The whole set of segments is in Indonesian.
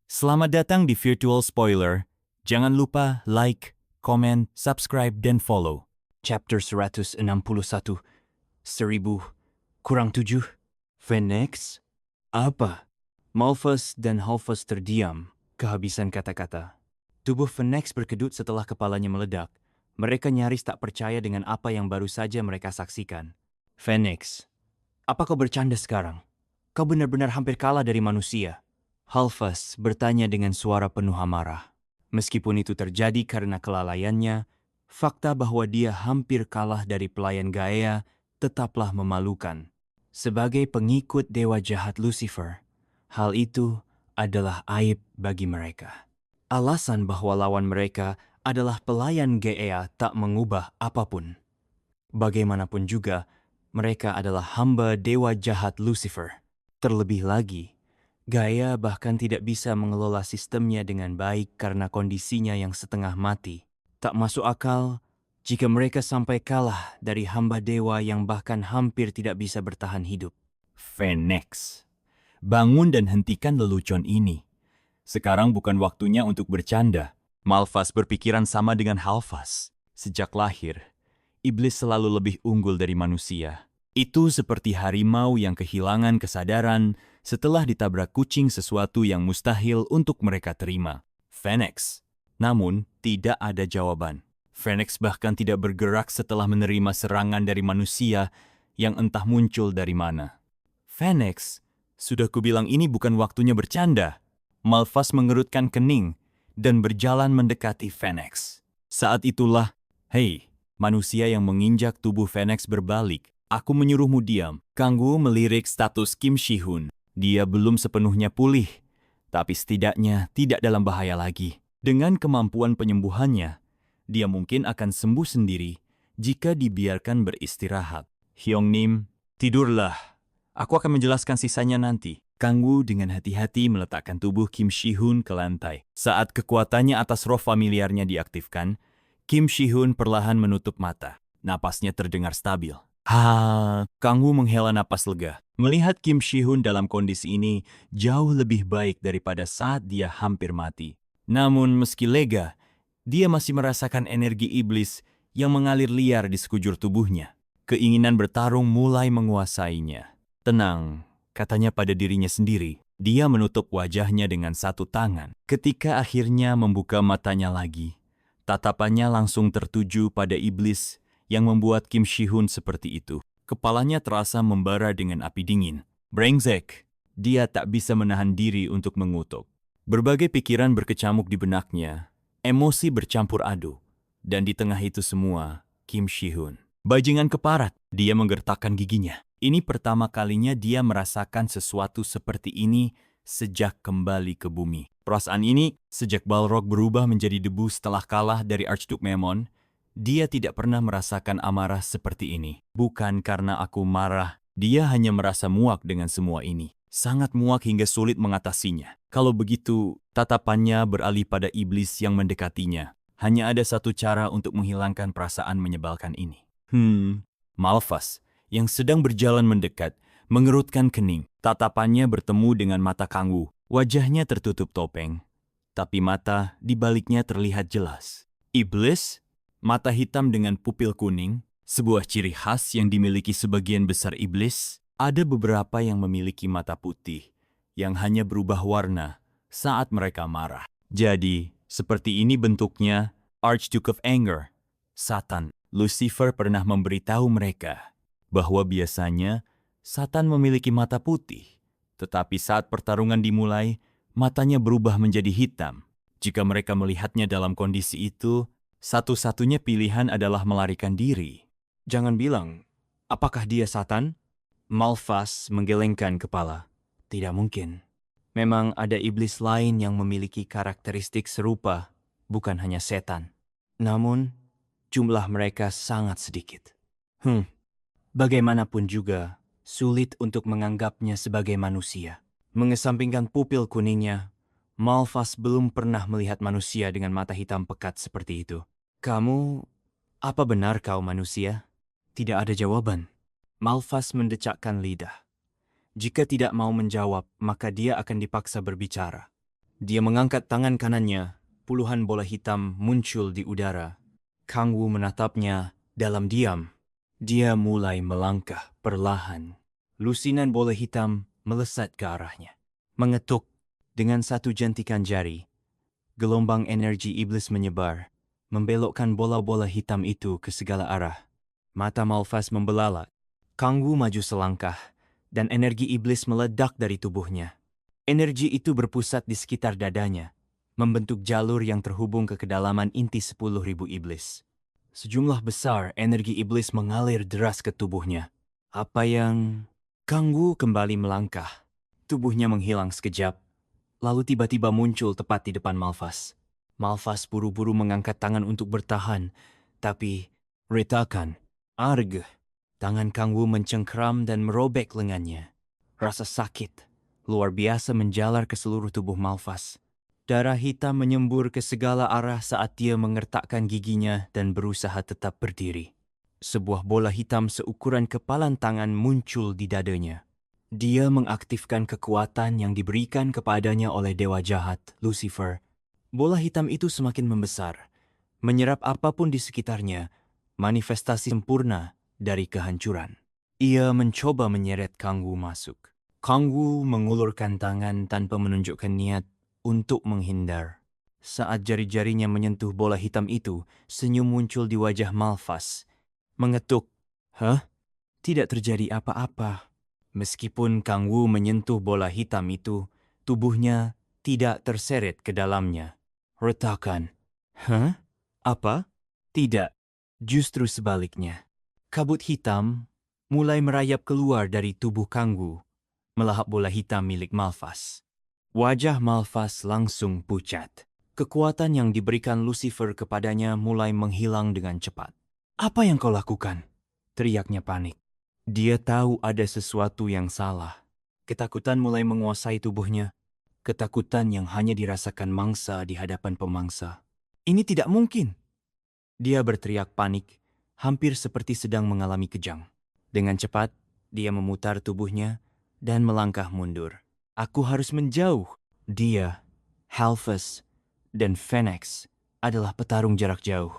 Selamat datang di Virtual Spoiler. Jangan lupa like, komen, subscribe, dan follow. Chapter 161, 1000 kurang 7. Phoenix? Apa? Malphus dan Halphus terdiam, kehabisan kata-kata. Tubuh Phoenix berkedut setelah kepalanya meledak. Mereka nyaris tak percaya dengan apa yang baru saja mereka saksikan. Phoenix, apa kau bercanda sekarang? Kau benar-benar hampir kalah dari manusia. Halphus bertanya dengan suara penuh amarah. Meskipun itu terjadi karena kelalaiannya, fakta bahwa dia hampir kalah dari pelayan Gaia tetaplah memalukan. Sebagai pengikut dewa jahat Lucifer, hal itu adalah aib bagi mereka. Alasan bahwa lawan mereka adalah pelayan Gaia tak mengubah apapun. Bagaimanapun juga, mereka adalah hamba dewa jahat Lucifer. Terlebih lagi, Gaia bahkan tidak bisa mengelola sistemnya dengan baik karena kondisinya yang setengah mati. Tak masuk akal jika mereka sampai kalah dari hamba dewa yang bahkan hampir tidak bisa bertahan hidup. Phoenix, bangun dan hentikan lelucon ini. Sekarang bukan waktunya untuk bercanda. Malphus berpikiran sama dengan Halphus. Sejak lahir, iblis selalu lebih unggul dari manusia. Itu seperti harimau yang kehilangan kesadaran setelah ditabrak kucing, sesuatu yang mustahil untuk mereka terima. Phoenix. Namun, tidak ada jawaban. Phoenix bahkan tidak bergerak setelah menerima serangan dari manusia yang entah muncul dari mana. Phoenix, sudah kubilang ini bukan waktunya bercanda. Malphus mengerutkan kening dan berjalan mendekati Phoenix. Saat itulah, hei, manusia yang menginjak tubuh Phoenix berbalik. Aku menyuruhmu diam. Kanggu melirik status Kim Shi-hun. Dia belum sepenuhnya pulih, tapi setidaknya tidak dalam bahaya lagi. Dengan kemampuan penyembuhannya, dia mungkin akan sembuh sendiri jika dibiarkan beristirahat. Hyung-nim, tidurlah. Aku akan menjelaskan sisanya nanti. Kanggu dengan hati-hati meletakkan tubuh Kim Shi-hun ke lantai. Saat kekuatannya atas roh familiarnya diaktifkan, Kim Shi-hun perlahan menutup mata. Napasnya terdengar stabil. Kanggu menghela napas lega. Melihat Kim Shi-hun dalam kondisi ini jauh lebih baik daripada saat dia hampir mati. Namun meski lega, dia masih merasakan energi iblis yang mengalir liar di sekujur tubuhnya. Keinginan bertarung mulai menguasainya. Tenang, katanya pada dirinya sendiri. Dia menutup wajahnya dengan satu tangan. Ketika akhirnya membuka matanya lagi, tatapannya langsung tertuju pada iblis yang membuat Kim Shi-hun seperti itu. Kepalanya terasa membara dengan api dingin. Brengsek, dia tak bisa menahan diri untuk mengutuk. Berbagai pikiran berkecamuk di benaknya, emosi bercampur aduk. Dan di tengah itu semua, Kim Shi-hun. Bajingan keparat, dia menggertakkan giginya. Ini pertama kalinya dia merasakan sesuatu seperti ini sejak kembali ke bumi. Perasaan ini, sejak Balrog berubah menjadi debu setelah kalah dari Archduke Memon, dia tidak pernah merasakan amarah seperti ini. Bukan karena aku marah, dia hanya merasa muak dengan semua ini. Sangat muak hingga sulit mengatasinya. Kalau begitu, tatapannya beralih pada iblis yang mendekatinya. Hanya ada satu cara untuk menghilangkan perasaan menyebalkan ini. Malphus, yang sedang berjalan mendekat, mengerutkan kening. Tatapannya bertemu dengan mata Kanggu. Wajahnya tertutup topeng, tapi mata di baliknya terlihat jelas. Iblis? Mata hitam dengan pupil kuning, sebuah ciri khas yang dimiliki sebagian besar iblis. Ada beberapa yang memiliki mata putih, yang hanya berubah warna saat mereka marah. Jadi, seperti ini bentuknya Archduke of Anger, Satan. Lucifer pernah memberitahu mereka bahwa biasanya Satan memiliki mata putih, tetapi saat pertarungan dimulai, matanya berubah menjadi hitam. Jika mereka melihatnya dalam kondisi itu, satu-satunya pilihan adalah melarikan diri. Jangan bilang, apakah dia Satan? Malphus menggelengkan kepala. Tidak mungkin. Memang ada iblis lain yang memiliki karakteristik serupa, bukan hanya setan. Namun, jumlah mereka sangat sedikit. Bagaimanapun juga, sulit untuk menganggapnya sebagai manusia. Mengesampingkan pupil kuningnya, Malphus belum pernah melihat manusia dengan mata hitam pekat seperti itu. Kamu, apa benar kau manusia? Tidak ada jawaban. Malphus mendecakkan lidah. Jika tidak mau menjawab, maka dia akan dipaksa berbicara. Dia mengangkat tangan kanannya, puluhan bola hitam muncul di udara. Kang Wu menatapnya dalam diam. Dia mulai melangkah perlahan. Lusinan bola hitam melesat ke arahnya. Mengetuk dengan satu jentikan jari. Gelombang energi iblis menyebar, membelokkan bola-bola hitam itu ke segala arah. Mata Malphas membelalak. Kang Wu maju selangkah, dan energi iblis meledak dari tubuhnya. Energi itu berpusat di sekitar dadanya, membentuk jalur yang terhubung ke kedalaman inti 10.000 iblis. Sejumlah besar energi iblis mengalir deras ke tubuhnya. Apa yang... Kang Wu kembali melangkah. Tubuhnya menghilang sekejap, lalu tiba-tiba muncul tepat di depan Malphas. Malphas buru-buru mengangkat tangan untuk bertahan, tapi retakan, arg. Tangan Kang Wu mencengkeram dan merobek lengannya. Rasa sakit luar biasa menjalar ke seluruh tubuh Malphas. Darah hitam menyembur ke segala arah saat dia mengertakkan giginya dan berusaha tetap berdiri. Sebuah bola hitam seukuran kepalan tangan muncul di dadanya. Dia mengaktifkan kekuatan yang diberikan kepadanya oleh dewa jahat, Lucifer. Bola hitam itu semakin membesar, menyerap apapun di sekitarnya, manifestasi sempurna dari kehancuran. Ia mencoba menyeret Kang Wu masuk. Kang Wu mengulurkan tangan tanpa menunjukkan niat untuk menghindar. Saat jari-jarinya menyentuh bola hitam itu, senyum muncul di wajah Malphas. Mengetuk, "Hah? Tidak terjadi apa-apa." Meskipun Kang Wu menyentuh bola hitam itu, tubuhnya tidak terseret ke dalamnya. Retakan. Hah? Apa? Tidak. Justru sebaliknya. Kabut hitam mulai merayap keluar dari tubuh Kang Wu, melahap bola hitam milik Malphas. Wajah Malphas langsung pucat. Kekuatan yang diberikan Lucifer kepadanya mulai menghilang dengan cepat. "Apa yang kau lakukan?" teriaknya panik. Dia tahu ada sesuatu yang salah. Ketakutan mulai menguasai tubuhnya. Ketakutan yang hanya dirasakan mangsa di hadapan pemangsa. "Ini tidak mungkin!" Dia berteriak panik, hampir seperti sedang mengalami kejang. Dengan cepat, dia memutar tubuhnya dan melangkah mundur. "Aku harus menjauh." Dia, Halphas, dan Phoenix adalah petarung jarak jauh.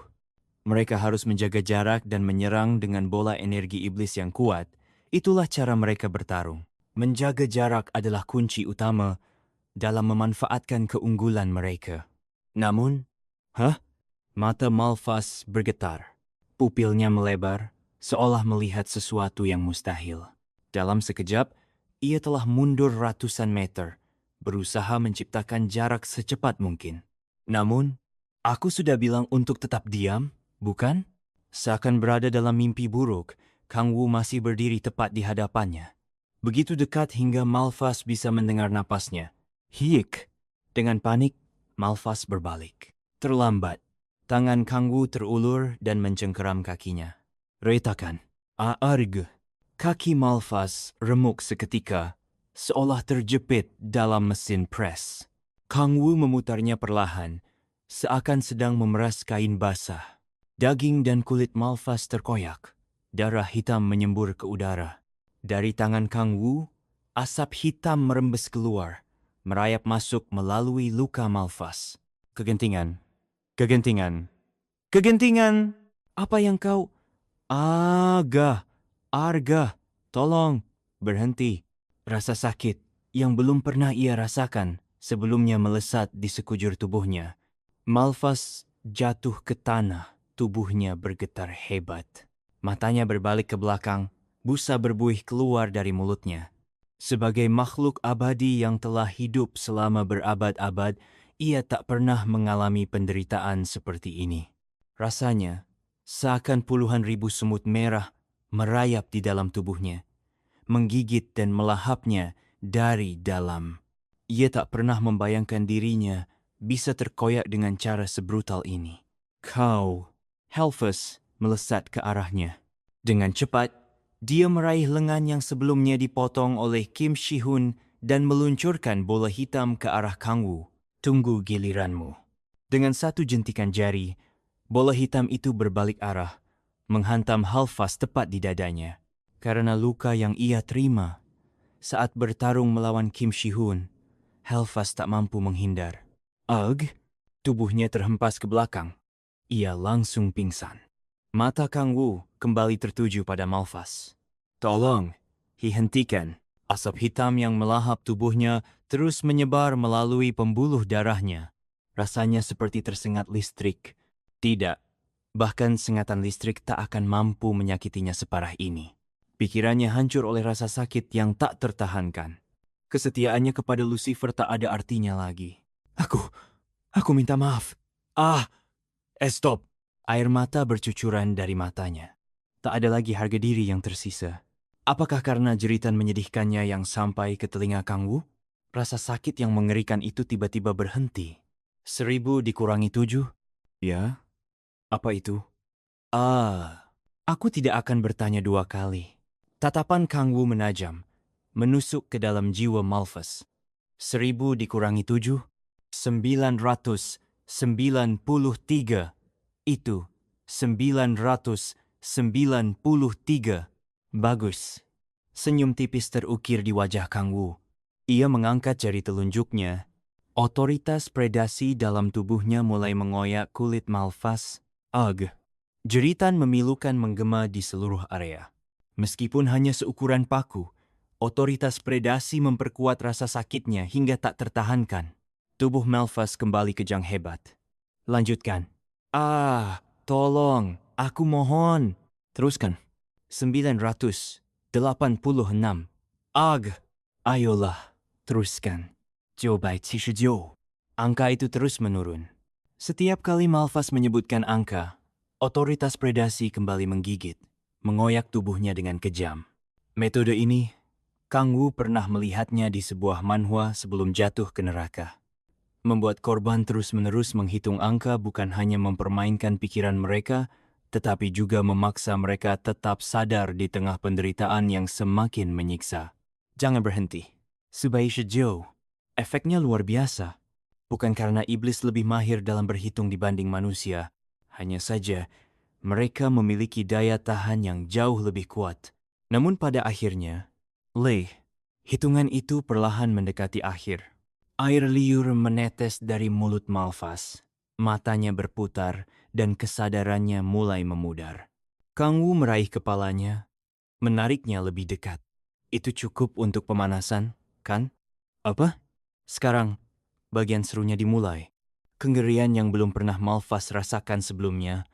Mereka harus menjaga jarak dan menyerang dengan bola energi iblis yang kuat. Itulah cara mereka bertarung. Menjaga jarak adalah kunci utama dalam memanfaatkan keunggulan mereka. Namun, mata Malphas bergetar. Pupilnya melebar, seolah melihat sesuatu yang mustahil. Dalam sekejap, ia telah mundur ratusan meter, berusaha menciptakan jarak secepat mungkin. Namun, aku sudah bilang untuk tetap diam, bukan? Seakan berada dalam mimpi buruk, Kang Wu masih berdiri tepat di hadapannya. Begitu dekat hingga Malphas bisa mendengar napasnya. Hiik! Dengan panik, Malphas berbalik. Terlambat. Tangan Kang Wu terulur dan mencengkeram kakinya. Retakan. Aarg! Kaki Malphas remuk seketika, seolah terjepit dalam mesin pres. Kang Wu memutarnya perlahan, seakan sedang memeras kain basah. Daging dan kulit Malphas terkoyak. Darah hitam menyembur ke udara. Dari tangan Kang Wu, asap hitam merembes keluar, merayap masuk melalui luka Malphas. Kegentingan. Kegentingan. Kegentingan! Apa yang kau... Arga, tolong, berhenti. Rasa sakit yang belum pernah ia rasakan sebelumnya melesat di sekujur tubuhnya. Malphas jatuh ke tanah, tubuhnya bergetar hebat. Matanya berbalik ke belakang, busa berbuih keluar dari mulutnya. Sebagai makhluk abadi yang telah hidup selama berabad-abad, ia tak pernah mengalami penderitaan seperti ini. Rasanya, seakan puluhan ribu semut merah merayap di dalam tubuhnya, menggigit dan melahapnya dari dalam. Ia tak pernah membayangkan dirinya bisa terkoyak dengan cara sebrutal ini. "Kau," Halphas melesat ke arahnya. Dengan cepat, dia meraih lengan yang sebelumnya dipotong oleh Kim Shi-hun dan meluncurkan bola hitam ke arah Kang Wu. "Tunggu giliranmu." Dengan satu jentikan jari, bola hitam itu berbalik arah, menghantam Halphas tepat di dadanya. Karena luka yang ia terima saat bertarung melawan Kim Shi-hun, Helfas tak mampu menghindar. Ugh! Tubuhnya terhempas ke belakang. Ia langsung pingsan. Mata Kang Wu kembali tertuju pada Malphas. Tolong, hentikan. Asap hitam yang melahap tubuhnya terus menyebar melalui pembuluh darahnya. Rasanya seperti tersengat listrik. Tidak, bahkan sengatan listrik tak akan mampu menyakitinya separah ini. Pikirannya hancur oleh rasa sakit yang tak tertahankan. Kesetiaannya kepada Lucifer tak ada artinya lagi. Aku minta maaf. Stop. Air mata bercucuran dari matanya. Tak ada lagi harga diri yang tersisa. Apakah karena jeritan menyedihkannya yang sampai ke telinga Kang Wu? Rasa sakit yang mengerikan itu tiba-tiba berhenti. 1000 dikurangi 7? Ya? Apa itu? Aku tidak akan bertanya 2 kali. Tatapan Kang Wu menajam, menusuk ke dalam jiwa Malphas. 1000 dikurangi 7? 993. Itu 993. Bagus. Senyum tipis terukir di wajah Kang Wu. Ia mengangkat jari telunjuknya. Otoritas predasi dalam tubuhnya mulai mengoyak kulit Malphas. Jeritan memilukan menggema di seluruh area. Meskipun hanya seukuran paku, otoritas predasi memperkuat rasa sakitnya hingga tak tertahankan. Tubuh Malphas kembali kejang hebat. Lanjutkan. Tolong, aku mohon. Teruskan. 986. Ayolah, teruskan. 979. Angka itu terus menurun. Setiap kali Malphas menyebutkan angka, otoritas predasi kembali menggigit, mengoyak tubuhnya dengan kejam. Metode ini, Kang Wu pernah melihatnya di sebuah manhwa sebelum jatuh ke neraka. Membuat korban terus-menerus menghitung angka bukan hanya mempermainkan pikiran mereka, tetapi juga memaksa mereka tetap sadar di tengah penderitaan yang semakin menyiksa. Jangan berhenti. Subai Shijou. Efeknya luar biasa. Bukan karena iblis lebih mahir dalam berhitung dibanding manusia. Hanya saja, mereka memiliki daya tahan yang jauh lebih kuat. Namun pada akhirnya, hitungan itu perlahan mendekati akhir. Air liur menetes dari mulut Malphas. Matanya berputar dan kesadarannya mulai memudar. Kang Wu meraih kepalanya, menariknya lebih dekat. Itu cukup untuk pemanasan, kan? Apa? Sekarang, bagian serunya dimulai. Kengerian yang belum pernah Malphas rasakan sebelumnya,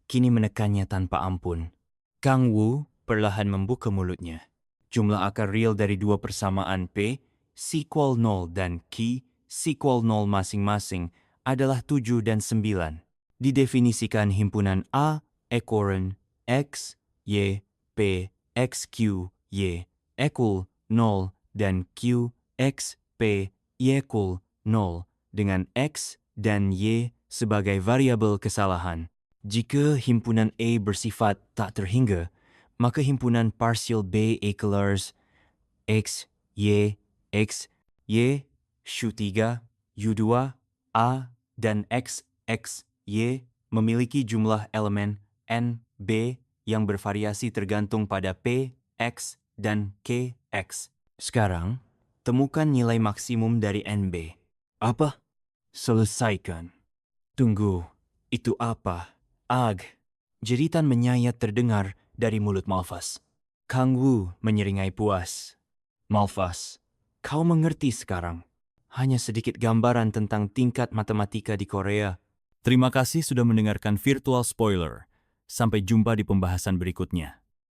kini menekannya tanpa ampun. Kang Wu perlahan membuka mulutnya. Jumlah akar real dari 2 persamaan P, = 0 dan Q = 0 masing-masing adalah 7 dan 9. Didefinisikan himpunan A, ekoren, X, Y, P, X, Q, Y, = 0 dan Q, X, P, Y = 0 dengan X dan Y sebagai variabel kesalahan. Jika himpunan A bersifat tak terhingga, maka himpunan parsial B equals X, Y, Shu3, U2, A, dan X, Y memiliki jumlah elemen N, B yang bervariasi tergantung pada P, X, dan K, X. Sekarang, temukan nilai maksimum dari NB. Apa? Selesaikan. Tunggu, itu apa? Jeritan menyayat terdengar dari mulut Malphas. Kang Wu menyeringai puas. Malphas, kau mengerti sekarang. Hanya sedikit gambaran tentang tingkat matematika di Korea. Terima kasih sudah mendengarkan Virtual Spoiler. Sampai jumpa di pembahasan berikutnya.